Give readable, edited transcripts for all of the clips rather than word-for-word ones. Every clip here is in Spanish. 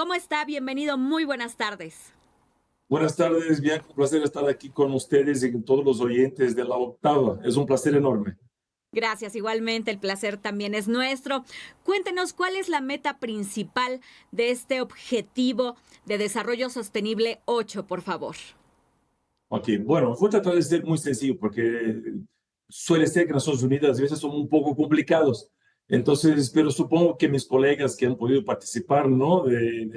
¿Cómo está? Bienvenido, muy buenas tardes. Buenas tardes, bien, un placer estar aquí con ustedes y con todos los oyentes de La Octava. Es un placer enorme. Gracias, igualmente, el placer también es nuestro. Cuéntenos cuál es la meta principal de este objetivo de desarrollo sostenible 8, por favor. Ok, bueno, voy a tratar de ser muy sencillo porque suele ser que Naciones Unidas a veces son un poco complicados. Entonces, pero supongo que mis colegas que han podido participar, ¿no? De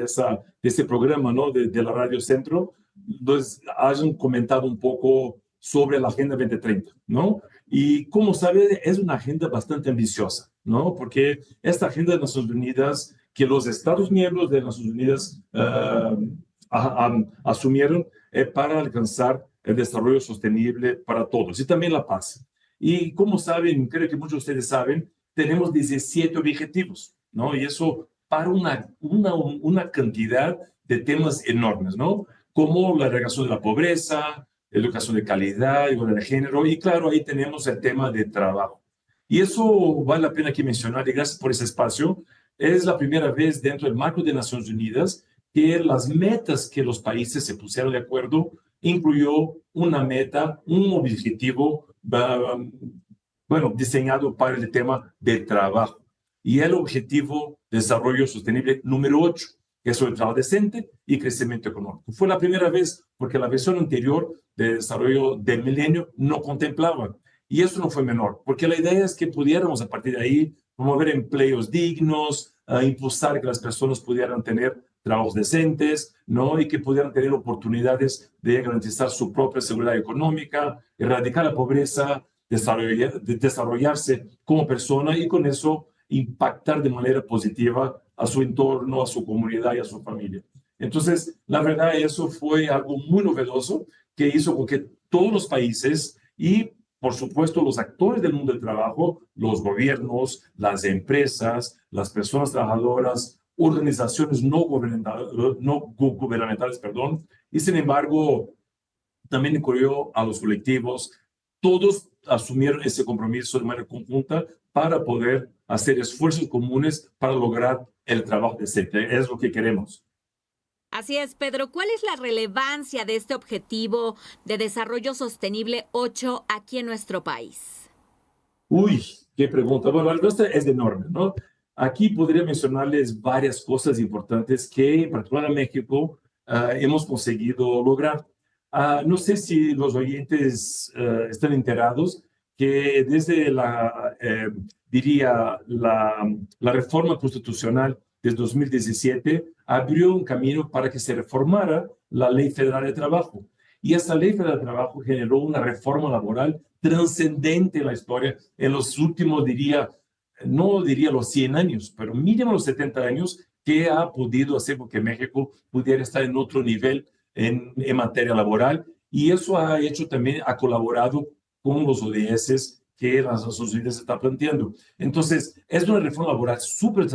ese programa, ¿no? De la Radio Centro, pues hayan comentado un poco sobre la Agenda 2030, ¿no? Y como sabe, es una agenda bastante ambiciosa, ¿no? Porque esta agenda de Naciones Unidas, que los Estados miembros de Naciones Unidas asumieron para alcanzar el desarrollo sostenible para todos y también la paz. Y como saben, creo que muchos de ustedes saben, tenemos 17 objetivos, ¿no? Y eso para una cantidad de temas enormes, ¿no? Como la erradicación de la pobreza, educación de calidad, igualdad de género, y claro, ahí tenemos el tema de trabajo. Y eso vale la pena aquí mencionar, y gracias por ese espacio. Es la primera vez dentro del marco de Naciones Unidas que las metas que los países se pusieron de acuerdo incluyó una meta, un objetivo, bueno, diseñado para el tema del trabajo. Y el objetivo de desarrollo sostenible número 8, que es el trabajo decente y crecimiento económico. Fue la primera vez porque la versión anterior de desarrollo del milenio no contemplaba. Y eso no fue menor, porque la idea es que pudiéramos a partir de ahí promover empleos dignos, impulsar que las personas pudieran tener trabajos decentes, ¿no? Y que pudieran tener oportunidades de garantizar su propia seguridad económica, erradicar la pobreza, desarrollarse como persona y con eso impactar de manera positiva a su entorno, a su comunidad y a su familia. Entonces, la verdad, eso fue algo muy novedoso que hizo con que todos los países y, por supuesto, los actores del mundo del trabajo, los gobiernos, las empresas, las personas trabajadoras, organizaciones no gubernamentales, perdón, y sin embargo, también incluyó a los colectivos, todos asumieron ese compromiso de manera conjunta para poder hacer esfuerzos comunes para lograr el trabajo decente. Es lo que queremos. Así es, Pedro, ¿cuál es la relevancia de este objetivo de desarrollo sostenible 8 aquí en nuestro país? Uy, qué pregunta. Bueno, la respuesta es enorme, ¿no? Aquí podría mencionarles varias cosas importantes que, en particular en México, hemos conseguido lograr. No sé si los oyentes están enterados que desde diría, la reforma constitucional de 2017 abrió un camino para que se reformara la Ley Federal de Trabajo. Y esa Ley Federal de Trabajo generó una reforma laboral trascendente en la historia en los últimos, no diría los 100 años, pero mínimo los 70 años, que ha podido hacer que México pudiera estar en otro nivel en materia laboral. Y eso ha hecho también, ha colaborado con los ODS que las Naciones Unidas está planteando. Entonces, es una reforma laboral súper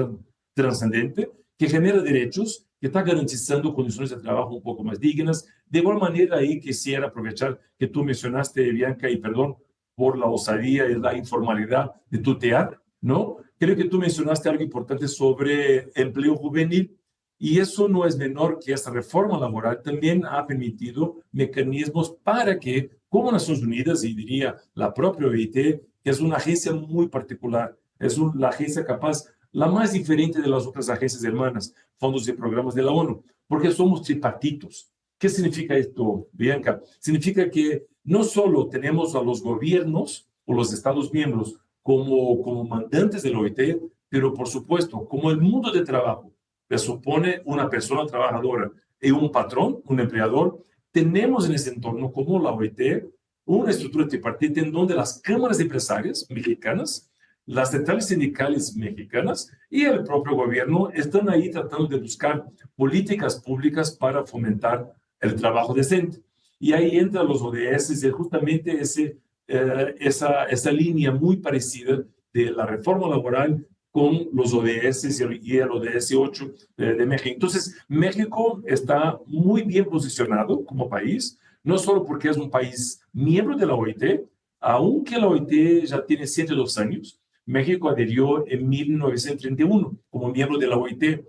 trascendente que genera derechos, que está garantizando condiciones de trabajo un poco más dignas. De igual manera, ahí quisiera aprovechar que tú mencionaste, Bianca, y perdón por la osadía y la informalidad de tutear, ¿no? Creo que tú mencionaste algo importante sobre empleo juvenil y eso no es menor que esta reforma laboral también ha permitido mecanismos para que, como Naciones Unidas y diría la propia OIT, que es una agencia muy particular, es la agencia capaz, la más diferente de las otras agencias hermanas, fondos y programas de la ONU, porque somos tripartitos. ¿Qué significa esto, Bianca? Significa que no solo tenemos a los gobiernos o los Estados miembros como mandantes de la OIT, pero por supuesto, como el mundo de trabajo presupone una persona trabajadora y un patrón, un empleador, tenemos en ese entorno como la OIT una estructura tripartita en donde las cámaras empresarias mexicanas, las centrales sindicales mexicanas y el propio gobierno están ahí tratando de buscar políticas públicas para fomentar el trabajo decente. Y ahí entran los ODS y justamente esa línea muy parecida de la reforma laboral con los ODS y el ODS 8 de México. Entonces, México está muy bien posicionado como país, no solo porque es un país miembro de la OIT, aunque la OIT ya tiene 102 años, México adherió en 1931 como miembro de la OIT,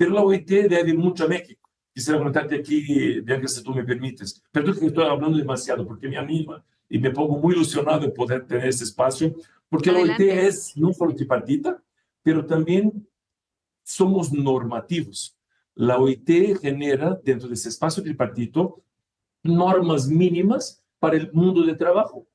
pero la OIT debe mucho a México. Quisiera comentarte aquí, Bianca, si tú me permites. Perdón que estoy hablando demasiado, porque me anima y me pongo muy ilusionado de poder tener este espacio, porque la OIT Adelante. es no solo tripartita, pero también somos normativos. La OIT genera, dentro de ese espacio tripartito, normas mínimas para el mundo del trabajo.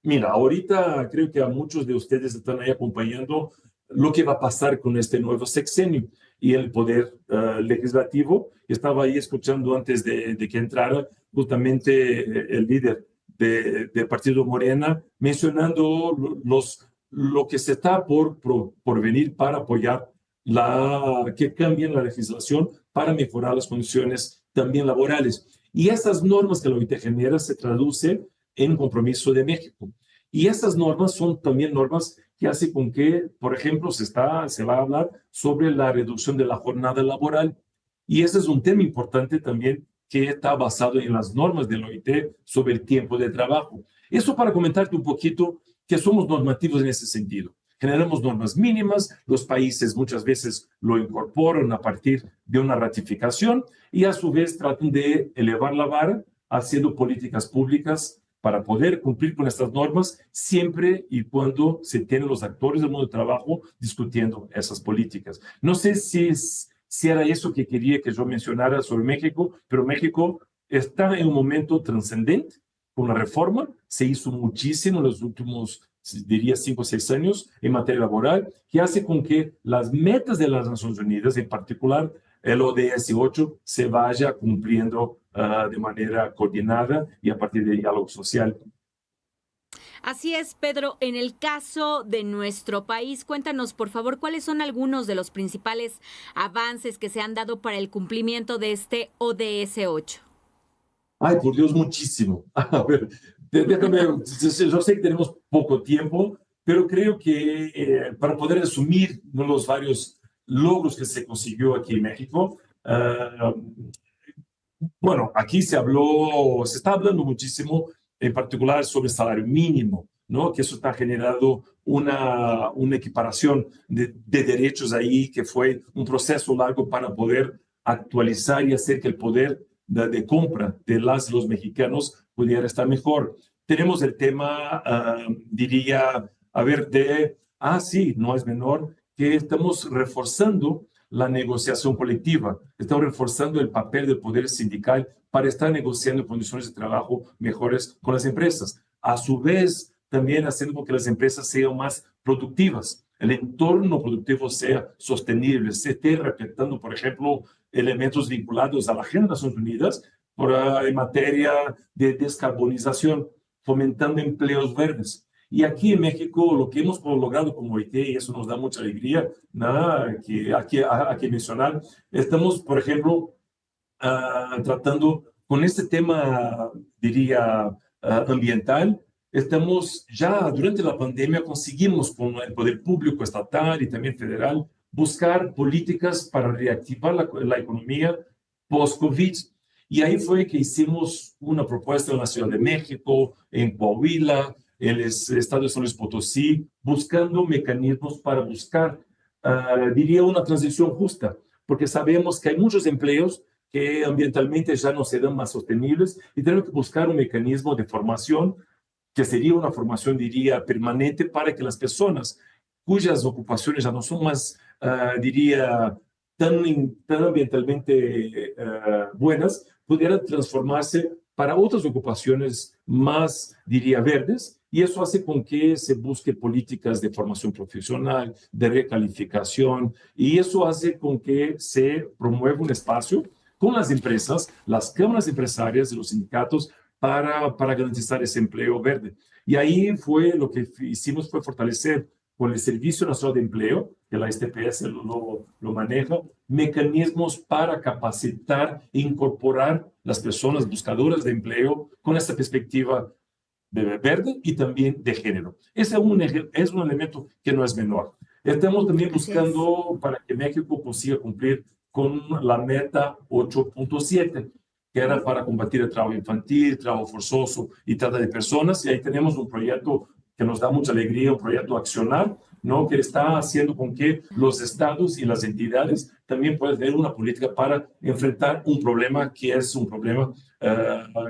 Mira, ahorita creo que a muchos de ustedes están ahí acompañando lo que va a pasar con este nuevo sexenio y el poder legislativo. Estaba ahí escuchando antes de que entrara justamente el líder del Partido Morena mencionando lo que se está por venir para apoyar que cambien la legislación para mejorar las condiciones también laborales. Y esas normas que la OIT genera se traducen en compromiso de México. Y estas normas son también normas que hacen con que, por ejemplo, se va a hablar sobre la reducción de la jornada laboral. Y ese es un tema importante también que está basado en las normas de la OIT sobre el tiempo de trabajo. Eso para comentarte un poquito que somos normativos en ese sentido. Generamos normas mínimas, los países muchas veces lo incorporan a partir de una ratificación y a su vez tratan de elevar la vara haciendo políticas públicas para poder cumplir con estas normas siempre y cuando se tienen los actores del mundo del trabajo discutiendo esas políticas. No sé si era eso que quería que yo mencionara sobre México, pero México está en un momento trascendente con la reforma, se hizo muchísimo en los últimos, diría, 5 o 6 años en materia laboral, que hace con que las metas de las Naciones Unidas, en particular el ODS 8, se vaya cumpliendo de manera coordinada y a partir de diálogo social. Así es, Pedro. En el caso de nuestro país, cuéntanos, por favor, cuáles son algunos de los principales avances que se han dado para el cumplimiento de este ODS 8. Ay, por Dios, muchísimo. A ver, déjame, yo sé que tenemos poco tiempo, pero creo que para poder resumir los varios logros que se consiguió aquí en México, bueno, aquí se está hablando muchísimo, en particular sobre el salario mínimo, ¿no? Que eso está generando una equiparación de derechos ahí, que fue un proceso largo para poder actualizar y hacer que el poder de compra de los mexicanos pudiera estar mejor. Tenemos el tema, diría, a ver, sí, no es menor, que estamos reforzando la negociación colectiva, estamos reforzando el papel del poder sindical para estar negociando condiciones de trabajo mejores con las empresas. A su vez, también haciendo que las empresas sean más productivas, el entorno productivo sea sostenible, se esté respetando, por ejemplo, elementos vinculados a la Agenda de Naciones Unidas en materia de descarbonización, fomentando empleos verdes. Y aquí en México lo que hemos logrado como OIT, y eso nos da mucha alegría, nada que aquí mencionar, estamos, por ejemplo, tratando con este tema, diría, ambiental. Estamos ya durante la pandemia conseguimos con el poder público estatal y también federal buscar políticas para reactivar la economía post-COVID. Y ahí fue que hicimos una propuesta en la Ciudad de México, en Coahuila, en el estado de San Luis Potosí, buscando mecanismos para buscar, diría, una transición justa, porque sabemos que hay muchos empleos que ambientalmente ya no serán más sostenibles y tenemos que buscar un mecanismo de formación que sería una formación, diría, permanente para que las personas cuyas ocupaciones ya no son más, diría, tan ambientalmente buenas, pudieran transformarse para otras ocupaciones más, diría, verdes, y eso hace con que se busque políticas de formación profesional, de recalificación, y eso hace con que se promueva un espacio con las empresas, las cámaras empresarias y los sindicatos para garantizar ese empleo verde. Y ahí fue lo que hicimos fue fortalecer con el Servicio Nacional de Empleo, que la STPS lo maneja, mecanismos para capacitar e incorporar las personas buscadoras de empleo con esta perspectiva de verde y también de género. Ese es un elemento que no es menor. Estamos también buscando para que México consiga cumplir con la meta 8.7, que era para combatir el trabajo infantil, trabajo forzoso y trata de personas. Y ahí tenemos un proyecto que nos da mucha alegría, un proyecto Accionar, ¿no? Que está haciendo con que los estados y las entidades también puedan tener una política para enfrentar un problema que es un problema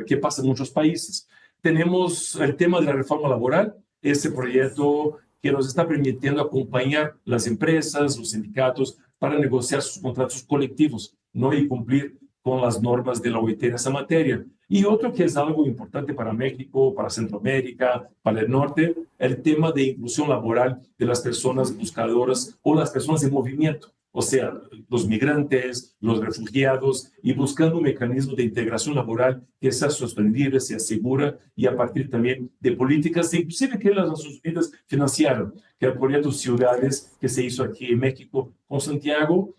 que pasa en muchos países. Tenemos el tema de la reforma laboral, ese proyecto que nos está permitiendo acompañar las empresas, los sindicatos, para negociar sus contratos colectivos, ¿no? Y cumplir con las normas de la OIT en esa materia. Y otro que es algo importante para México, para Centroamérica, para el norte, el tema de inclusión laboral de las personas buscadoras o las personas en movimiento, o sea, los migrantes, los refugiados, y buscando un mecanismo de integración laboral que sea sostenible, sea segura, y a partir también de políticas, inclusive que las Naciones Unidas financiaron, que el proyecto Ciudades que se hizo aquí en México con Santiago,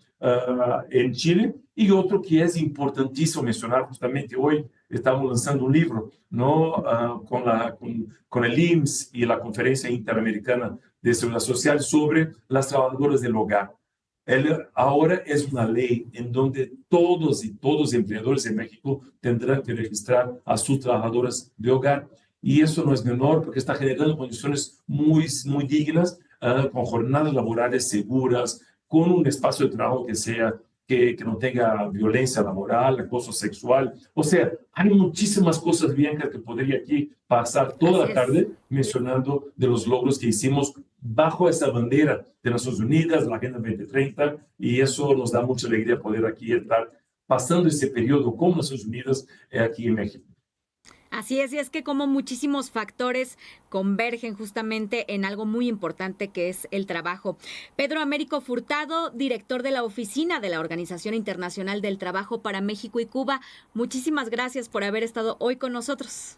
en Chile, y otro que es importantísimo mencionar, justamente hoy estamos lanzando un libro, ¿no? Con el IMSS y la Conferencia Interamericana de Seguridad Social sobre las trabajadoras del hogar. Ahora es una ley en donde todos los empleadores en México tendrán que registrar a sus trabajadoras de hogar. Y eso no es menor porque está generando condiciones muy dignas, con jornadas laborales seguras, con un espacio de trabajo que no tenga violencia laboral, acoso sexual. O sea, hay muchísimas cosas, Bianca, que podría aquí pasar toda la tarde mencionando de los logros que hicimos bajo esa bandera de Naciones Unidas, la Agenda 2030, y eso nos da mucha alegría poder aquí estar pasando ese periodo con Naciones Unidas aquí en México. Así es, y es que como muchísimos factores convergen justamente en algo muy importante que es el trabajo. Pedro Américo Furtado, director de la oficina de la Organización Internacional del Trabajo para México y Cuba, muchísimas gracias por haber estado hoy con nosotros.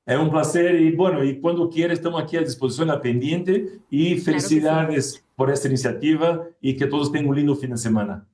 Es un placer y bueno, y cuando quiera estamos aquí a disposición, a pendiente, y felicidades por esta iniciativa y que todos tengan un lindo fin de semana.